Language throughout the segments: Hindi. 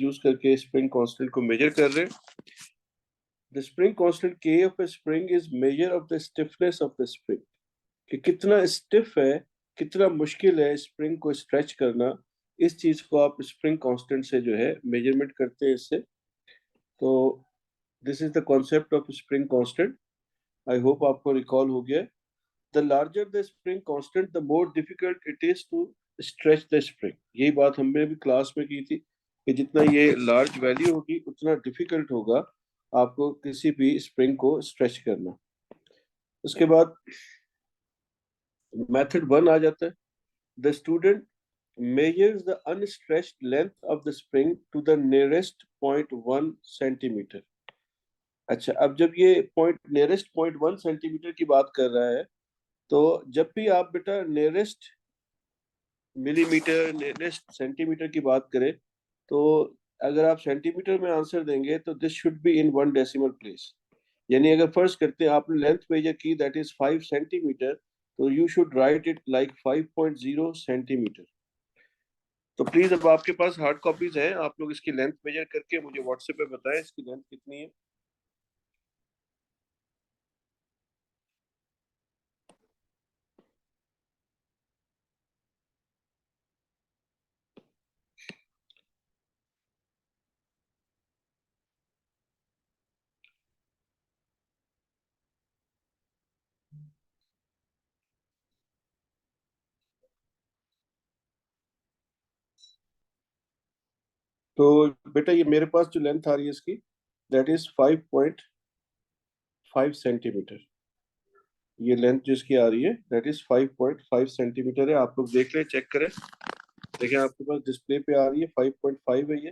यूज करके स्प्रिंग कांस्टेंट को मेजर कर रहे हैं। द स्प्रिंग कांस्टेंट के of A spring is measure of the stiffness of the spring, कि कितना स्टिफ है, कितना मुश्किल है स्प्रिंग को स्ट्रेच करना, इस चीज को आप स्प्रिंग कांस्टेंट से जो है मेजरमेंट करते हैं इससे। तो this is the concept of spring constant. I hope आपको रिकॉल हो गया। The larger the spring constant the more difficult it is to stretch the spring. यही बात हमने भी क्लास में की थी कि जितना ये लार्ज वैल्यू होगी उतना डिफिकल्ट होगा आपको किसी भी स्प्रिंग को स्ट्रेच करना। उसके बाद मेथड 1 आ जाता है। The student measures the unstretched length of the spring to the nearest 0.1 centimeter। अच्छा, अब जब ये nearest 0.1 सेंटीमीटर की बात कर रहा है, तो जब भी आप बेटा नियरेस्ट मिलीमीटर नियरेस्ट सेंटीमीटर की बात करें, तो अगर आप सेंटीमीटर में आंसर देंगे तो this should be in 1 decimal place. यानी अगर फर्ज करते हैं आपने लेंथ मेजर की दैट इज 5 सेंटीमीटर, तो you should write it like 5.0 centimetre. तो प्लीज, अब आपके पास हार्ड कॉपीज हैं, आप लोग इसकी लेंथ मेजर करके मुझे व्हाट्सएप पे बताएं इसकी लेंथ कितनी है। तो बेटा ये मेरे पास जो लेंथ आ रही है इसकी दैट इज 5.5 सेंटीमीटर। ये लेंथ जो इसकी आ रही है दैट इज 5.5 सेंटीमीटर है। आप लोग देख लें, चेक करें। देखें आपके पास डिस्प्ले पे आ रही है 5.5 है ये।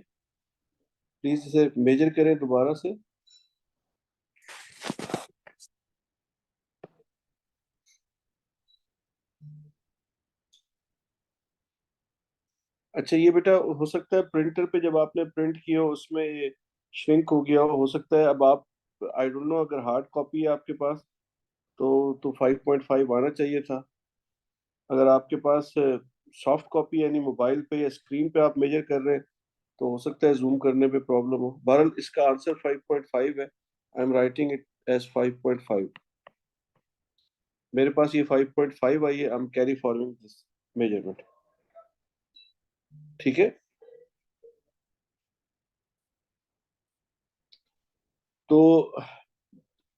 प्लीज इसे मेजर करें दोबारा से। अच्छा, ये बेटा हो सकता है प्रिंटर पे जब आपने प्रिंट किया हो उसमें ये श्रिंक हो गया हो सकता है। अब आप, आई डोंट नो, अगर हार्ड कॉपी है आपके पास तो 5.5 आना चाहिए था। अगर आपके पास सॉफ्ट कॉपी यानी मोबाइल पे या स्क्रीन पे आप मेजर कर रहे हैं तो हो सकता है जूम करने पे प्रॉब्लम हो। बहरहाल इसका आंसर 5.5 है। I am writing it as 5.5। मेरे पास ये 5.5 आई है। I am carry forwarding this measurement. ठीक है। तो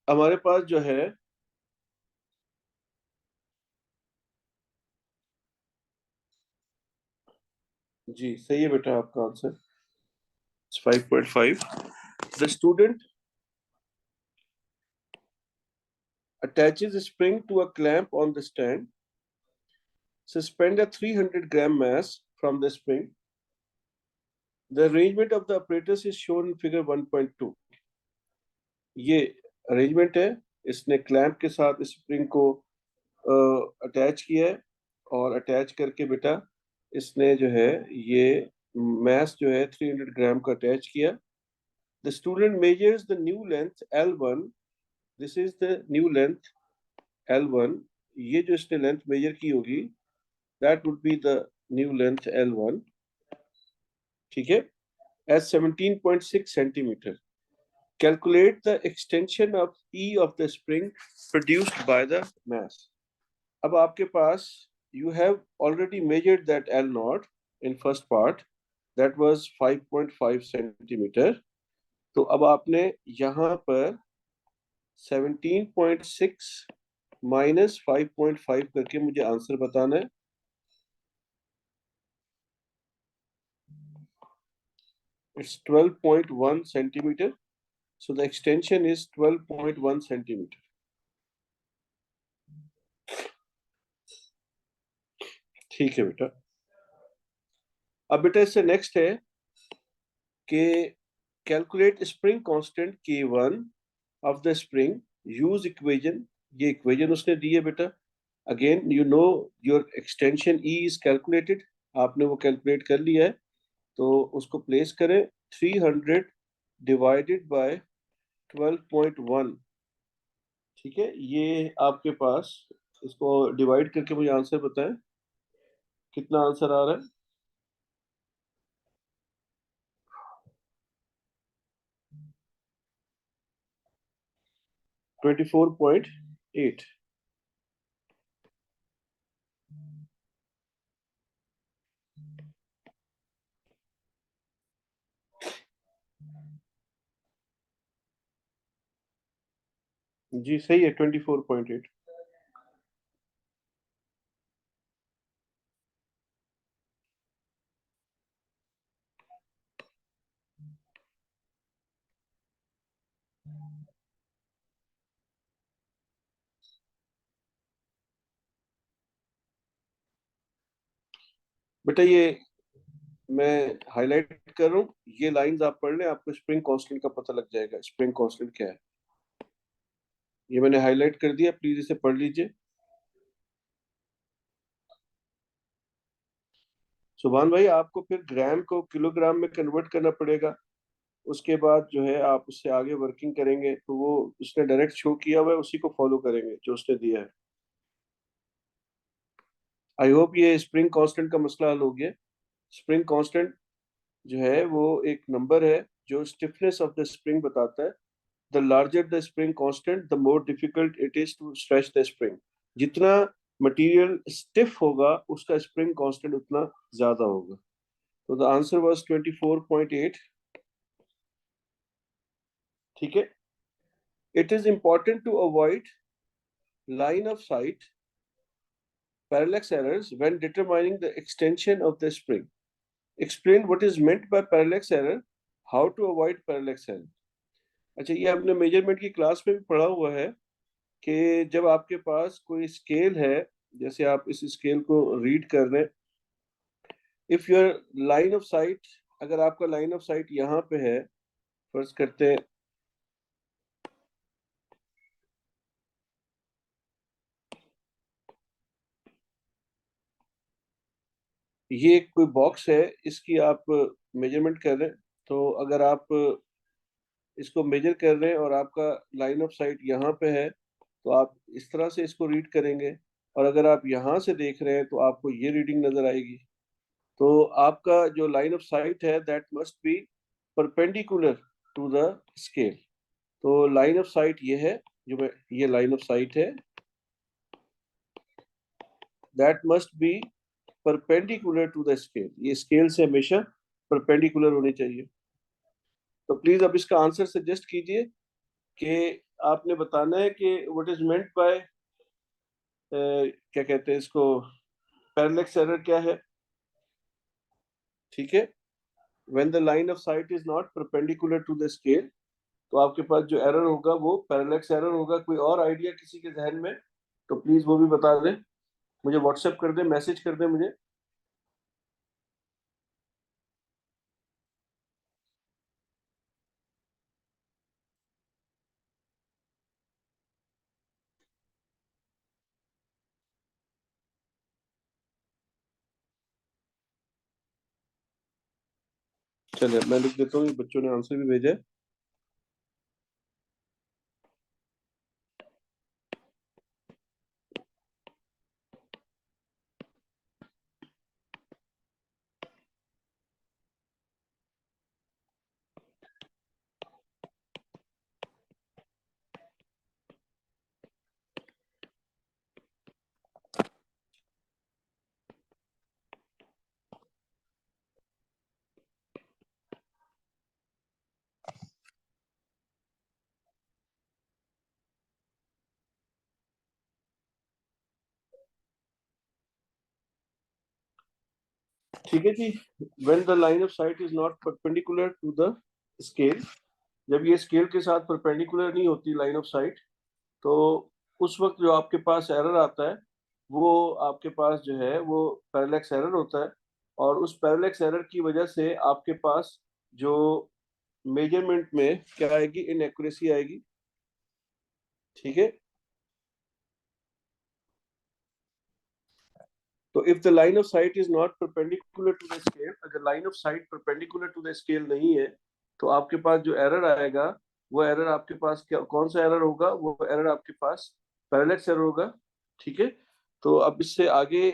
हमारे पास जो है, जी सही है बेटा आपका answer 5.5। The student attaches a spring to a clamp on the stand, suspend a 300-gram mass from the spring. The arrangement of the apparatus is shown in figure 1.2। ये अरेंजमेंट है। इसने क्लैंप के साथ स्प्रिंग को अटैच किया है और अटैच करके बेटा इसने जो है ये मैस जो है 300 ग्राम का अटैच किया। The student measures the new length L1। This is the new length L1। ये जो इसने लेंथ मेजर की होगी that would be the new length L1। ठीक है, as 17.6 centimetre. Calculate the extension of E of the spring produced by the mass। अब आपके पास you have already measured that L naught in first part, that was 5.5 centimetre. तो अब आपने यहाँ पर 17.6 माइनस 5.5 करके मुझे आंसर बताना है। It's 12.1 centimetre. So the extension is 12.1 centimetre. ठीक है बेटा। अब बेटा इससे नेक्स्ट है कि calculate spring constant K1 of the spring, use equation. ये इक्वेशन उसने दी है बेटा। Again you know your extension E is calculated, आपने वो कैलकुलेट कर लिया है। तो उसको प्लेस करें 300 डिवाइडेड बाय 12.1। ठीक है, ये आपके पास, इसको डिवाइड करके मुझे आंसर बताएं कितना आंसर आ रहा है। 24.8। जी सही है, 24.8। बेटा ये मैं हाईलाइट कर रहा हूँ, ये लाइंस आप पढ़ लें, आपको स्प्रिंग कांस्टेंट का पता लग जाएगा, स्प्रिंग कांस्टेंट क्या है। ये मैंने हाईलाइट कर दिया, प्लीज इसे पढ़ लीजिए। सुभान भाई, आपको फिर ग्राम को किलोग्राम में कन्वर्ट करना पड़ेगा, उसके बाद जो है आप उससे आगे वर्किंग करेंगे, तो वो उसने डायरेक्ट शो किया हुआ है, उसी को फॉलो करेंगे जो उसने दिया है। आई होप ये स्प्रिंग कांस्टेंट का मसला हल हो गया। स्प्रिंग कांस्टेंट जो है वो एक नंबर है जो स्टिफनेस ऑफ द स्प्रिंग बताता है। The larger the spring constant the more difficult it is to stretch the spring. जितना मटेरियल स्टिफ होगा उसका स्प्रिंग कांस्टेंट उतना ज्यादा होगा। तो द आंसर वाज 24.8। ठीक है। It is important to avoid line of sight parallax errors when determining the extension of the spring. Explain what is meant by parallax error, how to avoid parallax error. अच्छा, ये आपने मेजरमेंट की क्लास में भी पढ़ा हुआ है कि जब आपके पास कोई स्केल है, जैसे आप इस स्केल को रीड कर रहे हैं, if your line of site, अगर आपका लाइन ऑफ साइट यहाँ पे है, फर्ज करते हैं ये कोई बॉक्स है, इसकी आप मेजरमेंट कर रहे हैं, तो अगर आप इसको मेजर कर रहे हैं और आपका लाइन ऑफ साइट यहाँ पे है, तो आप इस तरह से इसको रीड करेंगे, और अगर आप यहाँ से देख रहे हैं तो आपको ये रीडिंग नजर आएगी। तो आपका जो लाइन ऑफ साइट है that must be perpendicular to the scale. तो लाइन ऑफ साइट ये है, जो मैं ये लाइन ऑफ साइट है, that must be perpendicular to the scale. ये स्केल से हमेशा परपेंडिकुलर होनी चाहिए। तो प्लीज अब इसका आंसर सजेस्ट कीजिए कि आपने बताना है कि व्हाट इज मेंट बाय, क्या कहते हैं इसको, पैरेलैक्स एरर क्या है। ठीक है। When the line of sight is not perpendicular to the scale, तो आपके पास जो एरर होगा वो पैरेलैक्स एरर होगा। कोई और आइडिया किसी के जहन में तो प्लीज वो भी बता दें, मुझे व्हाट्सएप कर दें, मैसेज कर दें मुझे। चलिए मैं लिख देता हूँ, बच्चों ने आंसर भी भेजा है। ठीक है जी। When the line of sight is not perpendicular to the scale, जब ये स्केल के साथ परपेंडिकुलर नहीं होती लाइन ऑफ साइट, तो उस वक्त जो आपके पास एरर आता है वो आपके पास जो है वो पैरेलैक्स एरर होता है। और उस पैरेलैक्स एरर की वजह से आपके पास जो मेजरमेंट में क्या आएगी, इनएक्यूरेसी आएगी। ठीक है। तो if the line of sight is not perpendicular to the scale, अगर line of sight perpendicular to the scale नहीं है, तो आपके पास जो एरर आएगा वो एरर आपके पास क्या, कौन सा एरर होगा, वो एरर आपके पास पैरेलैक्स एरर होगा। ठीक है। तो अब इससे आगे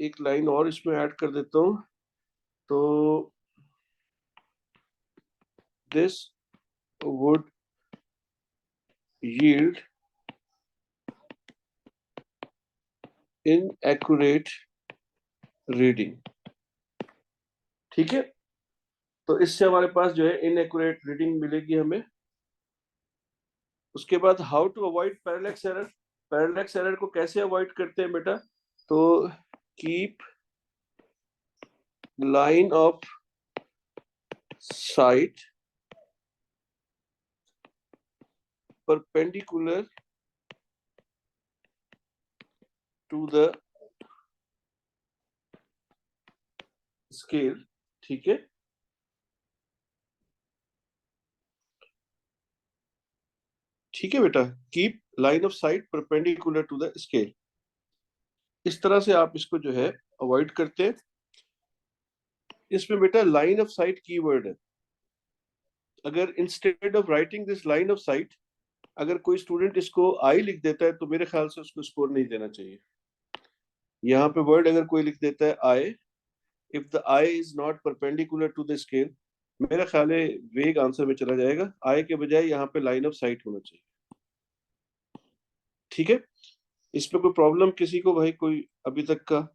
एक लाइन और इसमें ऐड कर देता हूँ। तो this would yield inaccurate reading. ठीक है, तो इससे हमारे पास जो है इनएक्यूरेट रीडिंग मिलेगी हमें। उसके बाद how to avoid parallax error. Parallax error को कैसे अवॉइड करते हैं बेटा? तो keep line of sight perpendicular to the scale. ठीक है, ठीक है बेटा, keep line of sight perpendicular to the scale. इस तरह से आप इसको जो है अवॉइड करते हैं। इसमें बेटा लाइन ऑफ साइट कीवर्ड है। अगर instead of writing this line of site, अगर कोई स्टूडेंट इसको आई लिख देता है तो मेरे ख्याल से उसको स्कोर नहीं देना चाहिए। यहाँ पे वर्ड अगर कोई लिख देता है eye, if the eye is not perpendicular to the scale, मेरा ख्याल है वेग आंसर में चला जाएगा। आई के बजाय यहाँ पे लाइन ऑफ साइट होना चाहिए। ठीक है, इसमें कोई प्रॉब्लम किसी को भाई, कोई अभी तक का?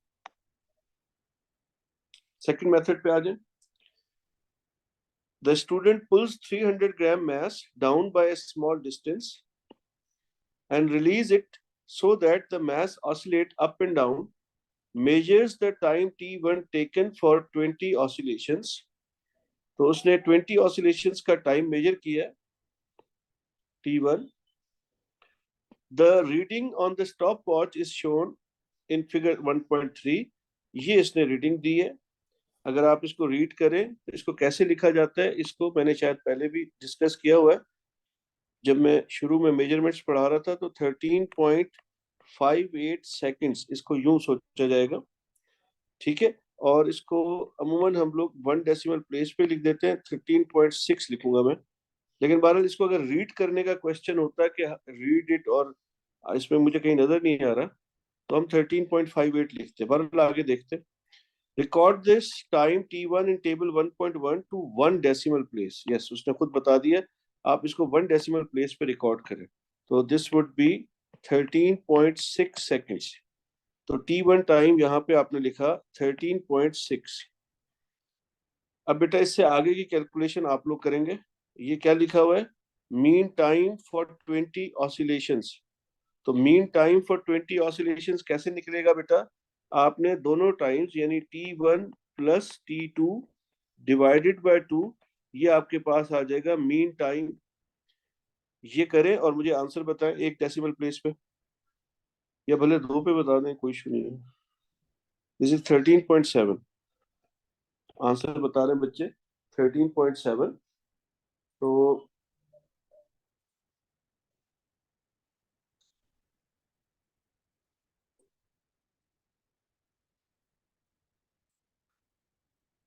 सेकंड मेथड पे आ जाए। The student pulls 300 gram mass down by a small distance and release it so that the mass oscillate up and down, measures the time t1 taken for 20 oscillations। तो उसने 20 oscillations का टाइम मेजर किया t1। The reading on the stopwatch is shown in figure 1.3। ये इसने रीडिंग दी है। अगर आप इसको रीड करें तो इसको कैसे लिखा जाता है, इसको मैंने शायद पहले भी डिस्कस किया हुआ है। जब मैं शुरू में मेजरमेंट्स पढ़ा रहा था तो 13.58 सेकंड्स इसको यूं सोचा जाएगा। ठीक है, और इसको अमूमन हम लोग 1 डेसिमल प्लेस पे लिख देते हैं। 13.6 लिखूंगा मैं, लेकिन बहरहाल इसको अगर रीड करने का क्वेश्चन होता है कि रीड इट, और इसमें मुझे कहीं नजर नहीं आ रहा, तो हम 13.58 लिखते हैं। बहरहाल आगे देखते हैं। Record this time t1 in table 1.1 to 1 decimal place. Yes, उसने खुद बता दिया, आप इसको 1 डेसिमल प्लेस पे रिकॉर्ड करें। तो दिस वुड बी 13.6 सेकेंड्स। तो t1 टाइम यहाँ पे आपने लिखा 13.6। अब बेटा इससे आगे की कैलकुलेशन आप लोग करेंगे। ये क्या लिखा हुआ है? Mean time for 20 oscillations. तो मीन टाइम फॉर 20 ऑसिलेशंस कैसे निकलेगा बेटा? आपने दोनों टाइम्स यानी t1 plus t2 divided by 2, ये आपके पास आ जाएगा मीन टाइम। ये करें और मुझे आंसर बताएं 1 डेसिमल प्लेस पे, या भले 2 पे बता दें, कोई इशू नहीं है। This is 13.7। आंसर बता रहे हैं बच्चे 13.7। तो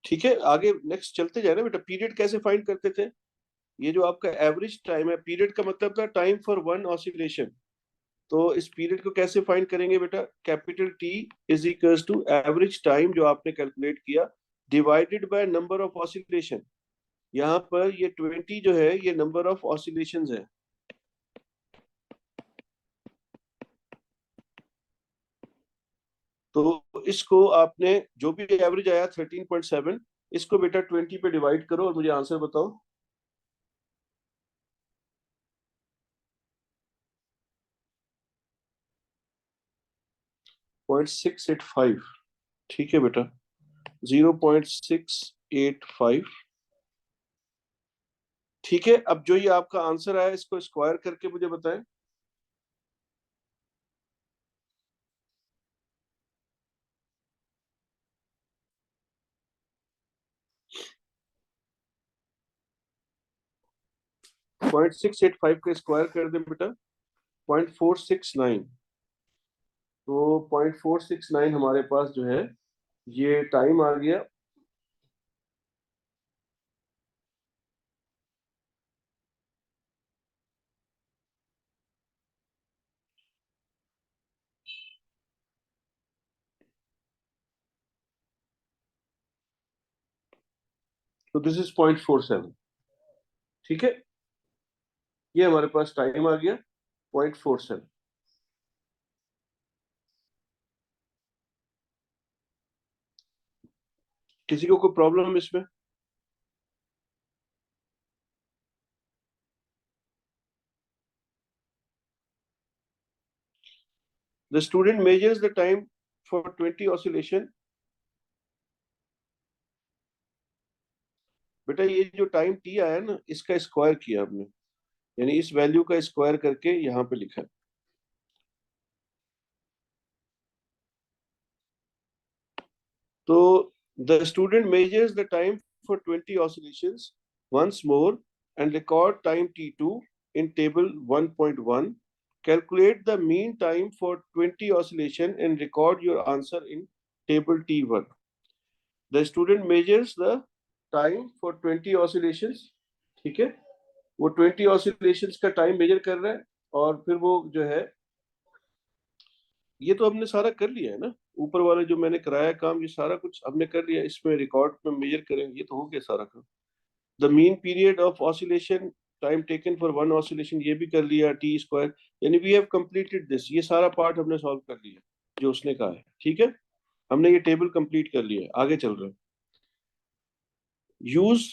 ठीक है, आगे नेक्स्ट चलते जाए ना बेटा। पीरियड कैसे फाइंड करते थे? ये जो आपका एवरेज टाइम है, पीरियड का मतलब था टाइम फॉर वन ऑसिलेशन। तो इस पीरियड को कैसे फाइंड करेंगे बेटा? Capital T is equals to average time जो आपने कैलकुलेट किया divided by number of oscillation. यहाँ पर ये 20 जो है ये नंबर ऑफ ऑसिलेशंस है। तो इसको आपने जो भी एवरेज आया 13.7, इसको बेटा 20 पे डिवाइड करो और मुझे आंसर बताओ। 0.685। ठीक है बेटा, 0.685। ठीक है, अब जो ये आपका आंसर आया इसको स्क्वायर करके मुझे बताएं। 0.685 का स्क्वायर कर दें बेटा, 0.469। तो 0.469 हमारे पास जो है ये टाइम आ गया। तो दिस इज 0.47। ठीक है, ये हमारे पास टाइम आ गया 0.47। किसी को कोई प्रॉब्लम इसमें? The student measures the time for 20 oscillation. बेटा ये जो टाइम टी आया ना, इसका स्क्वायर किया हमने, यानी इस वैल्यू का स्क्वायर करके यहाँ पे लिखा है। तो the student measures the time for 20 oscillations once more and record time t2 in table 1.1. Calculate the mean time for 20 oscillation and record your answer in table t1. The student measures the time for 20 oscillations, ठीक है, वो 20 oscillations का टाइम मेजर कर रहा है, और फिर वो जो है, ये तो हमने सारा कर लिया है ना, ऊपर वाला जो मैंने कराया काम, ये सारा कुछ हमने कर लिया, इसमें रिकॉर्ड में मेजर करेंगे, ये तो हो गया सारा काम। The mean period of oscillation, time taken for one oscillation, ये भी कर लिया, टी स्क्वायर, यानी वी हैव कंप्लीटेड दिस, ये सारा पार्ट हमने सॉल्व कर लिया जो उसने कहा है, ठीक है, हमने ये टेबल कंप्लीट कर लिया है, आगे चल रहे हैं। Use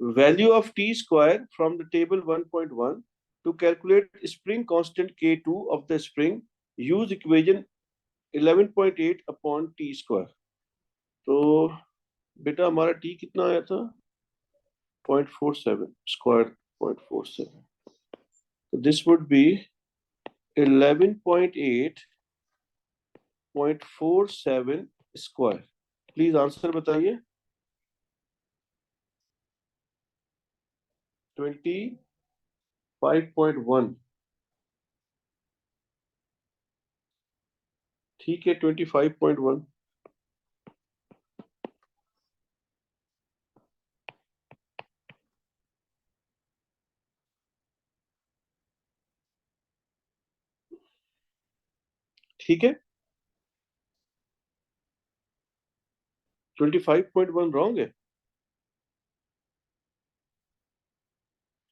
value of T square from the table 1.1 to calculate spring constant K2 of the spring. Use equation 11.8 upon t square. तो बेटा हमारा t कितना आया था? 0.47 square, 0.47. So this would be 11.8.47 square. Please answer बताइए। 25.1, ठीक है, 25.1। ठीक है, 25.1 रॉन्ग है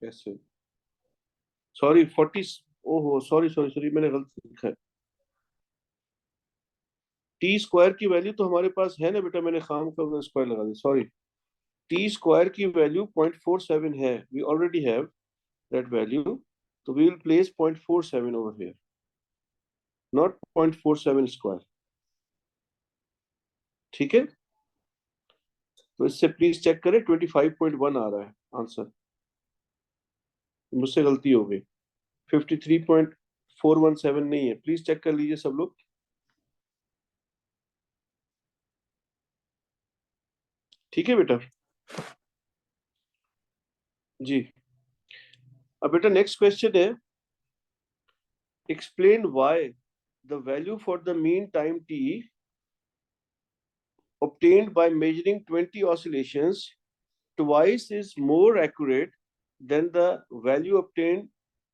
कैसे? सॉरी 40, ओहो सॉरी सॉरी सॉरी, मैंने गलत लिखा है। टी स्क्वायर की वैल्यू तो हमारे पास है ना बेटा, मैंने खाम का स्क्वायर लगा दिया, सॉरी। टी स्क्वायर की वैल्यू 0.47 है, we already have that value, तो we will place 0.47 over here, not 0.47 square, ठीक है। तो इससे प्लीज चेक करें, 25.1 आ रहा है आंसर, मुझसे गलती हो गई, 53.417 नहीं है, प्लीज चेक कर लीजिए सब लोग, ठीक है बेटा जी। अब बेटा नेक्स्ट क्वेश्चन है, explain why the value for the mean time t obtained by measuring 20 oscillations twice is more accurate than the value obtained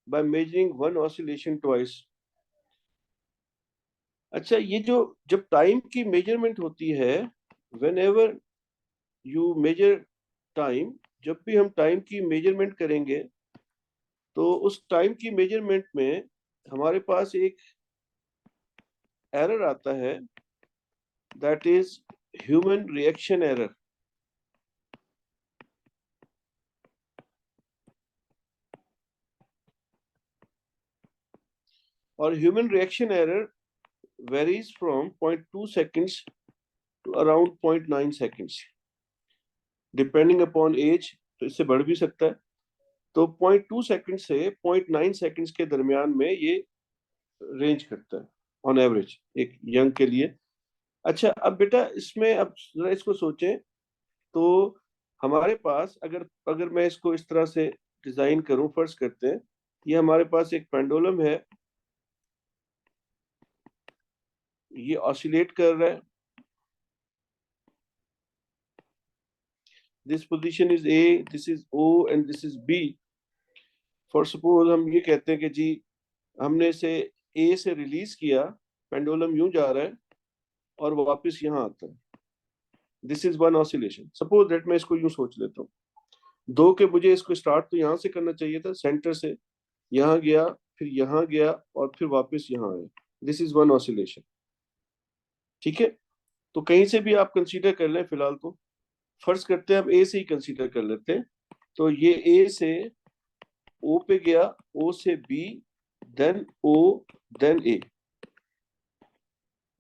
by measuring one oscillation twice. अच्छा, ये जो जब टाइम की मेजरमेंट होती है, whenever you measure time, जब भी हम टाइम की मेजरमेंट करेंगे, तो उस टाइम की मेजरमेंट में हमारे पास एक एरर आता है, that is human reaction error. और human reaction error varies from 0.2 seconds to around 0.9 seconds, depending upon age, तो इससे बढ़ भी सकता है। तो 0.2 सेकेंड से 0.9 सेकेंड्स के दरमियान में ये रेंज करता है ऑन एवरेज एक यंग के लिए। अच्छा, अब बेटा इसमें अब जरा इसको सोचें, तो हमारे पास अगर अगर मैं इसको इस तरह से डिजाइन करूं, फर्ज करते हैं ये हमारे पास एक पेंडुलम है, ये ऑसिलेट कर रहा है, this position is A, this is O and this is B. For suppose हम ये कहते हैं कि जी हमने इसे ए से रिलीज किया, पेंडुलम यूं जा रहा है और वापस यहाँ आता है, this is one oscillation. Suppose that मैं इसको यूं सोच लेता हूँ, दो के मुझे इसको स्टार्ट तो यहाँ से करना चाहिए था, सेंटर से यहाँ गया, फिर यहाँ गया और फिर वापस यहाँ आया, दिस इज वन ऑसिलेशन, ठीक है। तो कहीं से भी आप कंसीडर कर लें फिलहाल तो, फर्ज करते हैं हम ए से ही कंसीडर कर लेते हैं, तो ये ए से ओ पे गया, ओ से बी, देन ओ, देन ए,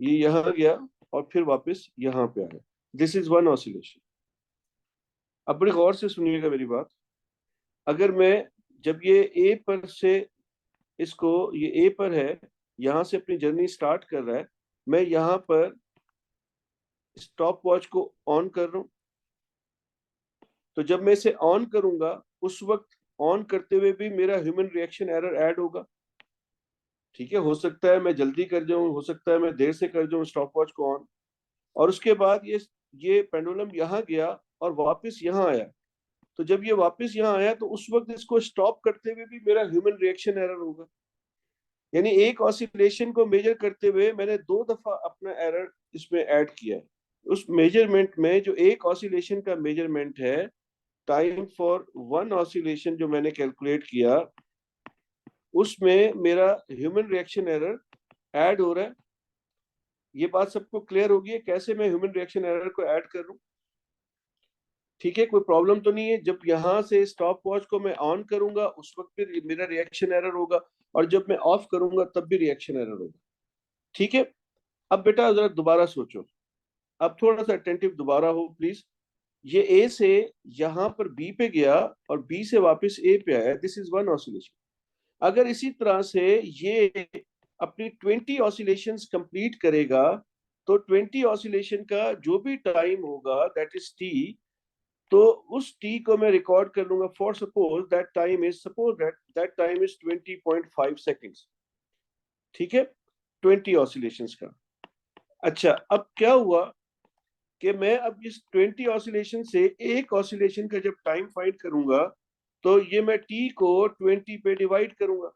ये यहां गया और फिर वापस यहां पे आया। This is one oscillation. अब बड़ी गौर से सुनिएगा मेरी बात। अगर मैं, जब ये ए पर से इसको, ये ए पर है, यहां से अपनी जर्नी स्टार्ट कर रहा है, मैं यहां पर स्टॉप वॉच को ऑन कर रहा हूं, तो जब मैं इसे ऑन करूंगा उस वक्त ऑन करते हुए भी मेरा ह्यूमन रिएक्शन एरर ऐड होगा। ठीक है, हो सकता है मैं जल्दी कर जाऊं, हो सकता है मैं देर से कर जाऊं स्टॉप वॉच को ऑन, और उसके बाद ये पेंडुलम यहाँ गया और वापस यहाँ आया। तो जब ये वापस यहाँ आया तो उस वक्त इसको स्टॉप करते हुए भी मेरा ह्यूमन रिएक्शन एरर होगा। यानी एक ऑसिलेशन को मेजर करते हुए मैंने 2 दफा अपना एरर इसमें ऐड किया है। उस मेजरमेंट में जो एक ऑसिलेशन का मेजरमेंट है, टाइम फॉर वन ऑसिलेशन जो मैंने कैलकुलेट किया, उसमें मेरा ह्यूमन रिएक्शन एरर ऐड हो रहा है। ये बात सबको क्लियर होगी है कैसे मैं ह्यूमन रिएक्शन एरर को ऐड कर रहा हूं? ठीक है, कोई प्रॉब्लम तो नहीं है? जब यहां से स्टॉप वॉच को मैं ऑन करूंगा उस वक्त भी मेरा रिएक्शन एरर होगा, और जब मैं ऑफ करूंगा तब भी रिएक्शन एरर होगा। ठीक है, अब बेटा जरा दोबारा सोचो, अब थोड़ा सा अटेंटिव दोबारा हो प्लीज। ये ए से यहां पर बी पे गया और बी से वापस ए पे आया, दिस इज वन ऑसिलेशन। अगर इसी तरह से ये अपनी 20 ऑसिलेशंस कंप्लीट करेगा, तो 20 ऑसिलेशन का जो भी टाइम होगा दैट इज टी, तो उस टी को मैं रिकॉर्ड कर लूंगा। For suppose that time is 20.5 seconds. ठीक है, 20 ऑसिलेशंस का। अच्छा, अब क्या हुआ कि मैं अब इस 20 ऑसिलेशन से एक ऑसिलेशन का जब टाइम फाइंड करूंगा, तो ये मैं टी को 20 पे डिवाइड करूंगा।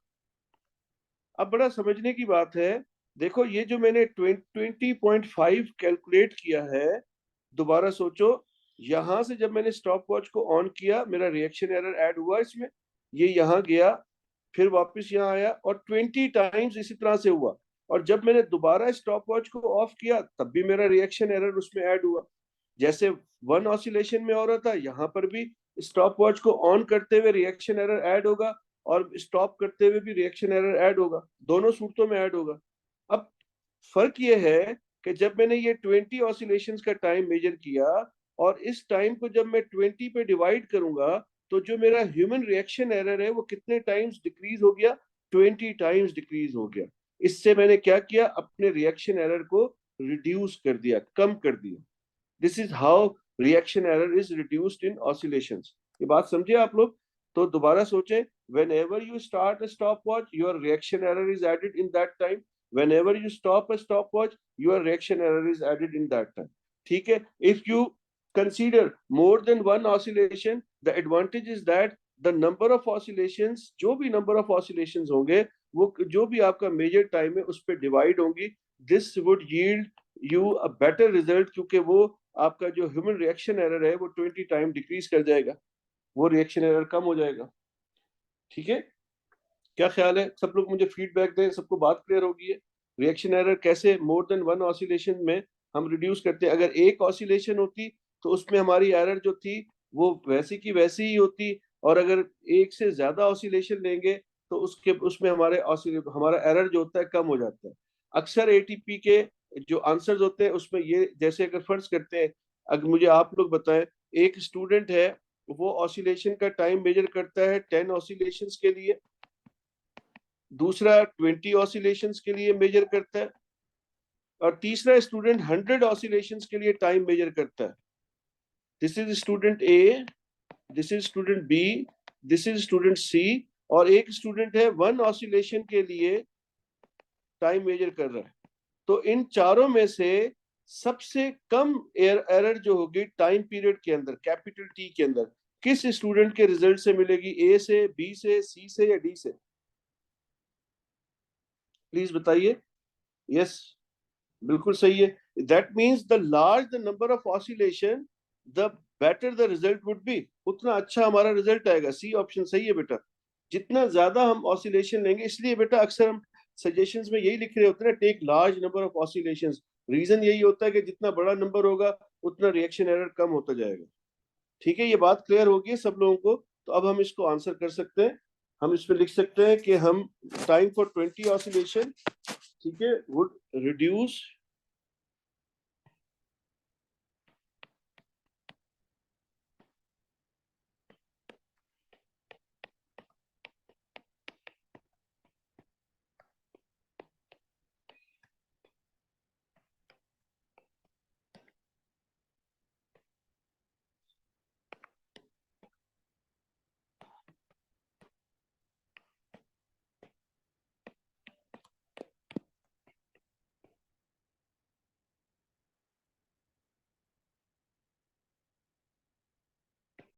अब बड़ा समझने की बात है, देखो ये जो मैंने 20.5 कैलकुलेट किया है, दोबारा सोचो, यहां से जब मैंने स्टॉप वॉच को ऑन किया मेरा रिएक्शन एरर ऐड हुआ इसमें, ये यहां गया फिर वापस यहाँ आया और 20 टाइम्स इसी तरह से हुआ, और जब मैंने दोबारा स्टॉप वॉच को ऑफ किया तब भी मेरा रिएक्शन एरर उसमें ऐड हुआ। जैसे वन ऑसिलेशन में हो रहा था, यहाँ पर भी स्टॉप वॉच को ऑन करते हुए रिएक्शन एरर ऐड होगा और स्टॉप करते हुए भी रिएक्शन एरर ऐड होगा, दोनों सूरतों में ऐड होगा। अब फर्क ये है कि जब मैंने ये 20 ऑसिलेशंस का टाइम मेजर किया और इस टाइम को जब मैं 20 पे डिवाइड करूंगा, तो जो मेरा ह्यूमन रिएक्शन एरर है वो कितने टाइम्स डिक्रीज हो गया? 20 टाइम्स डिक्रीज हो गया। इससे मैंने क्या किया? अपने रिएक्शन एरर को रिड्यूस कर दिया, कम कर दिया। This is how reaction error is reduced in oscillations. ये बात समझे आप लोग? तो दोबारा सोचें, whenever you start a stopwatch your reaction error is added in that time, whenever you stop a stopwatch your reaction error is added in that time. ठीक है, if you consider more than one oscillation, the advantage is that the number of oscillations, जो भी number of oscillations होंगे, वो जो भी आपका मेजर टाइम है उस पर डिवाइड होंगी। This would yield you a better result, क्योंकि वो आपका जो ह्यूमन रिएक्शन एरर है वो 20 टाइम डिक्रीज कर जाएगा, वो रिएक्शन एरर कम हो जाएगा। ठीक है, क्या ख्याल है? सब लोग मुझे फीडबैक दें, सबको बात क्लियर होगी है? रिएक्शन एरर कैसे मोर देन वन ऑसिलेशन में हम रिड्यूस करते हैं? अगर एक ऑसिलेशन होती तो उसमें हमारी एरर जो थी वो वैसी की वैसी ही होती, और अगर एक से ज्यादा ऑसिलेशन लेंगे तो उसके उसमें हमारा एरर जो होता है कम हो जाता है। अक्सर एटीपी के जो आंसर्स होते हैं उसमें ये, जैसे अगर फर्ज करते हैं, अगर मुझे आप लोग बताएं, एक स्टूडेंट है वो ऑसिलेशन का टाइम मेजर करता है 10 ऑसिलेशंस के लिए, दूसरा 20 ऑसिलेशंस के लिए मेजर करता है, और तीसरा स्टूडेंट 100 ऑसिलेशंस के लिए टाइम मेजर करता है। This is student A, this is student B, this is student C, और एक स्टूडेंट है 1 ऑसिलेशन के लिए टाइम मेजर कर रहा है। तो इन चारों में से सबसे कम एरर जो होगी टाइम पीरियड के अंदर, कैपिटल टी के अंदर, किस स्टूडेंट के रिजल्ट से मिलेगी? ए से, बी से, सी से या डी से? प्लीज बताइए। यस, बिल्कुल सही है। That means the large the number of oscillation the better the result would be, उतना अच्छा हमारा रिजल्ट आएगा। सी ऑप्शन सही है बेटा। जितना ज्यादा हम ऑसिलेशन लेंगे, इसलिए बेटा अक्सर हम सजेशंस में यही लिख रहे होते हैं ना, take large number of oscillations. Reason यही होता है कि जितना बड़ा नंबर होगा उतना रिएक्शन एरर कम होता जाएगा। ठीक है, ये बात क्लियर होगी सब लोगों को? तो अब हम इसको आंसर कर सकते हैं। हम इसमें लिख सकते हैं कि हम टाइम फॉर 20 ऑसिलेशन, ठीक है, वुड रिड्यूस